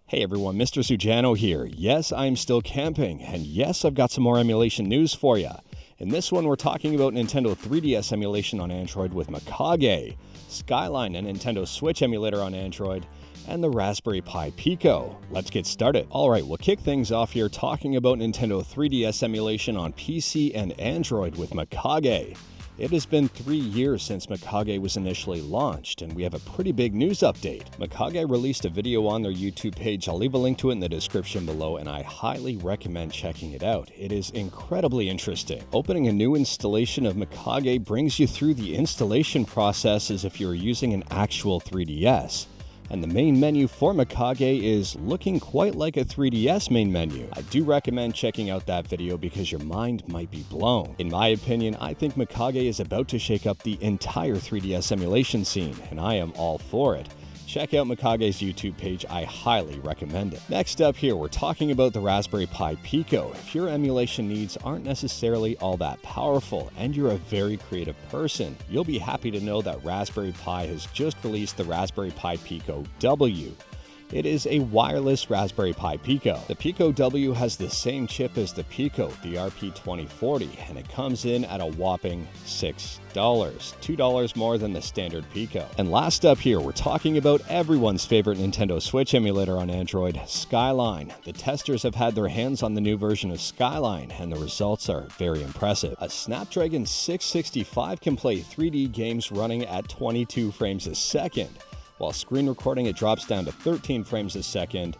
Hey everyone, Mr. Sujano here. Yes, I'm still camping, and yes, I've got some more emulation news for you. In this one, we're talking about Nintendo 3DS emulation on Android with Mikage, Skyline and Nintendo Switch Emulator on Android, and the Raspberry Pi Pico. Let's get started. Alright, we'll kick things off here talking about Nintendo 3DS emulation on PC and Android with Mikage. It has been 3 years since Mikage was initially launched, and we have a pretty big news update. Mikage released a video on their YouTube page. I'll leave a link to it in the description below, and I highly recommend checking it out. It is incredibly interesting. Opening a new installation of Mikage brings you through the installation process as if you're using an actual 3DS. And the main menu for Mikage is looking quite like a 3DS main menu. I do recommend checking out that video because your mind might be blown. In my opinion, I think Mikage is about to shake up the entire 3DS emulation scene, and I am all for it. Check out Mikage's YouTube page, I highly recommend it. Next up here, we're talking about the Raspberry Pi Pico. If your emulation needs aren't necessarily all that powerful and you're a very creative person, you'll be happy to know that Raspberry Pi has just released the Raspberry Pi Pico W. It is a wireless Raspberry Pi Pico. The Pico W has the same chip as the Pico, the RP2040, and it comes in at a whopping $6, $2 more than the standard Pico. And last up here, we're talking about everyone's favorite Nintendo Switch emulator on Android, Skyline. The testers have had their hands on the new version of Skyline, and the results are very impressive. A Snapdragon 665 can play 3D games running at 22 frames a second. While screen recording, it drops down to 13 frames a second,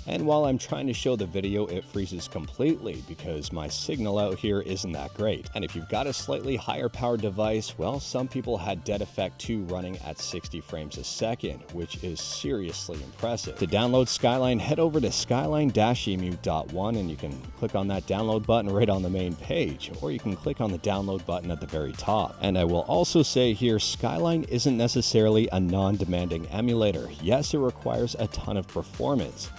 and while I'm trying to show the video, it freezes completely because my signal out here isn't that great. And if you've got a slightly higher powered device, well, some people had Dead Effect 2 running at 60 frames a second, which is seriously impressive. To download Skyline, head over to skyline-emu.1 and you can click on that download button right on the main page, or you can click on the download button at the very top. And I will also say here, Skyline isn't necessarily a non-demanding emulator. Yes, it requires a ton of performance.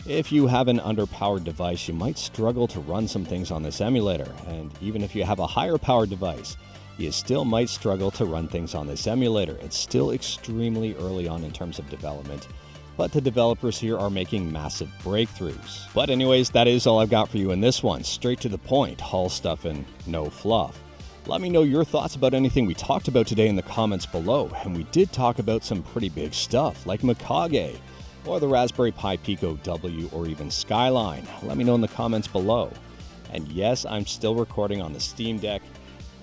If you have an underpowered device, you might struggle to run some things on this emulator, and even if you have a higher powered device, you still might struggle to run things on this emulator. It's still extremely early on in terms of development, but the developers here are making massive breakthroughs. But anyways, that is all I've got for you in this one. Straight to the point, all stuff and no fluff. Let me know your thoughts about anything we talked about today in the comments below, and we did talk about some pretty big stuff like Mikage, or the Raspberry Pi Pico W, or even Skyline. Let me know in the comments below. And yes, I'm still recording on the Steam Deck,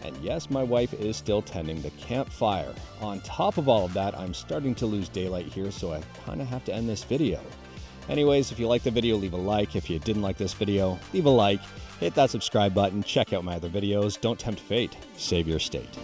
and yes, my wife is still tending the campfire. On top of all of that, I'm starting to lose daylight here, so I kind of have to end this video. Anyways, if you liked the video, leave a like. If you didn't like this video, leave a like. Hit that subscribe button, check out my other videos. Don't tempt fate, save your state.